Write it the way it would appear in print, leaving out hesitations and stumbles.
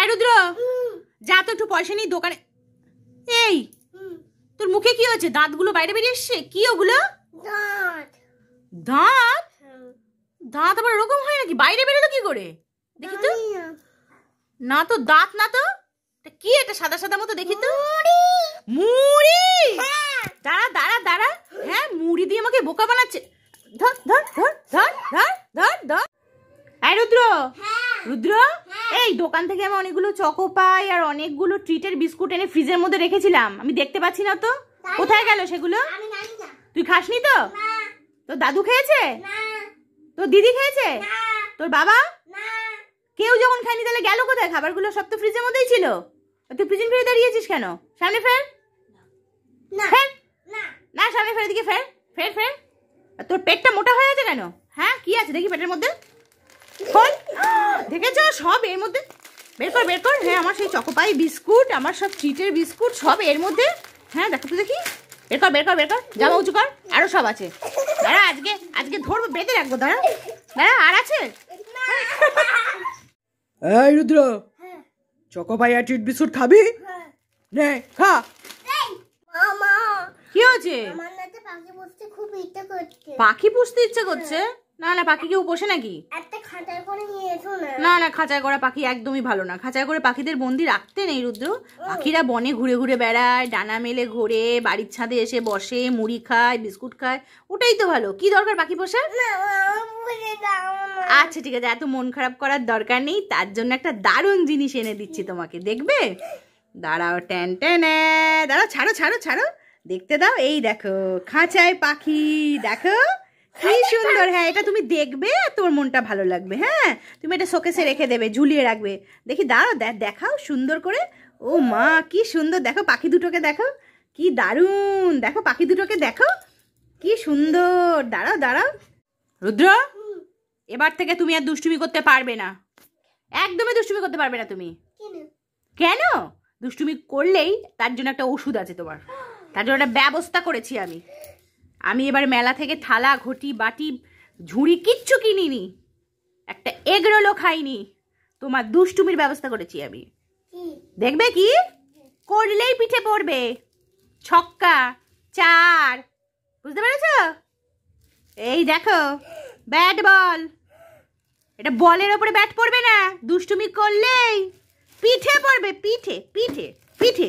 রুদ্র, যা তো একটু পয়সা নিয়ে দোকানে। এই তোর মুখে কি হচ্ছে? দাঁতগুলো বাইরে বেরিয়ে এসছে। কি ওগুলো? দাঁত? দাঁত আবার ওরকম হয় নাকি? বাইরে বেরোলো কি করে দেখি তো? না তো দাঁত না তো। কি এটা সাদা সাদা মতো দেখি তো? মুড়ি। দাঁড়া দাঁড়া দাঁড়া। হ্যাঁ, মুড়ি দিয়ে আমাকে বোকা বানাচ্ছে। ধর ধর ধর ধর ধর ধর ধর। এই রুদ্র, রুদ্র, এই দোকান থেকে আমি অনেকগুলো চকো পাই আর অনেকগুলো ট্রিটের বিস্কুট এনে ফ্রিজের মধ্যে রেখেছিলাম, আমি দেখতে পাচ্ছি না তো। কোথায় গেল সেগুলো? তুই খাসনি তো? তোর দাদু খেয়েছে? তোর দিদি খেয়েছে? তোর বাবা? কেউ যখন খায়নি তাহলে গেল কোথায় খাবারগুলো? সব তো ফ্রিজের মধ্যেই ছিল। তুই ফ্রিজে ফিরে দাঁড়িয়েছিস কেন? সামনে ফের। ফের না, সামনে ফের, দিকে ফের ফের ফের। তোর পেটটা মোটা হয়ে আছে কেন? হ্যাঁ, কি আছে দেখি পেটের মধ্যে? খোল। দেখেছো সব এর মধ্যে? বের কর বের কর। হ্যাঁ, আমার সেই চকোপাই বিস্কুট, আমার সব ট্রিটের বিস্কুট সব এর মধ্যে। হ্যাঁ, দেখো তো দেখি। বের কর বের কর বের কর। জামা উঁচু কর। আরো সব আছে। দাঁড়া, আজকে আজকে ধরবো, বেঁধে রাখবো। দাঁড়া দাঁড়া, আর আছে। এই রুদ্র, চকোপাই আর ট্রিট বিস্কুট খাবি? নে খা। কি হয়েছে? পাখি পুষতে ইচ্ছে করছে? না না, পাখি কেউ পোষে নাকি? না না, খাঁচায় করা পাখি একদমই ভালো না। খাঁচায় করে পাখিদের বন্দি রাখতে নেই রুদ্র। পাখিরা বনে ঘুরে ঘুরে বেড়ায়, ডানা মেলে ঘোরে, বাড়ির ছাদে এসে বসে, মুড়ি খায়, বিস্কুট খায়, ওটাই তো ভালো। কি দরকার পাখি পোষার? আচ্ছা ঠিক আছে, এত মন খারাপ করার দরকার নেই। তার জন্য একটা দারুণ জিনিস এনে দিচ্ছি তোমাকে, দেখবে? দাঁড়াও, টেন টেনে, দাঁড়াও, ছাড়ো ছাড়ো ছাড়ো, দেখতে দাও। এই দেখো খাঁচায় পাখি, দেখো কি সুন্দর। হ্যাঁ, এটা তুমি দেখবে, তোর মনটা ভালো লাগবে। হ্যাঁ, তুমি এটা শোকেসে রেখে দেবে, ঝুলিয়ে রাখবে। দেখি, দাঁড়াও, দেখাও সুন্দর করে। ও মা, কি সুন্দর। দেখো পাখি দুটোকে, দেখো কি দারুণ। দেখো পাখি দুটোকে, দেখো কি সুন্দর। দাঁড়াও দাঁড়াও। রুদ্র, এবার থেকে তুমি আর দুষ্টুমি করতে পারবে না। একদমই দুষ্টুমি করতে পারবে না তুমি। কেন? দুষ্টুমি করলেই তার জন্য একটা ওষুধ আছে তোমার। তার জন্য একটা ব্যবস্থা করেছি আমি এবার মেলা থেকে থালা, ঘটি, বাটি, ঝুড়ি কিচ্ছু কিনিনি, একটা এগরোলও খাইনি। তোমার দুষ্টুমির ব্যবস্থা করেছি আমি। দেখবে কি করলেই পিঠে পড়বে। ছক্কা, চার, বুঝতে পেরেছ? এই দেখো ব্যাট বল, এটা বলের ওপরে ব্যাট পড়বে না, দুষ্টুমি করলেই পিঠে পড়বে। পিঠে পিঠে পিঠে।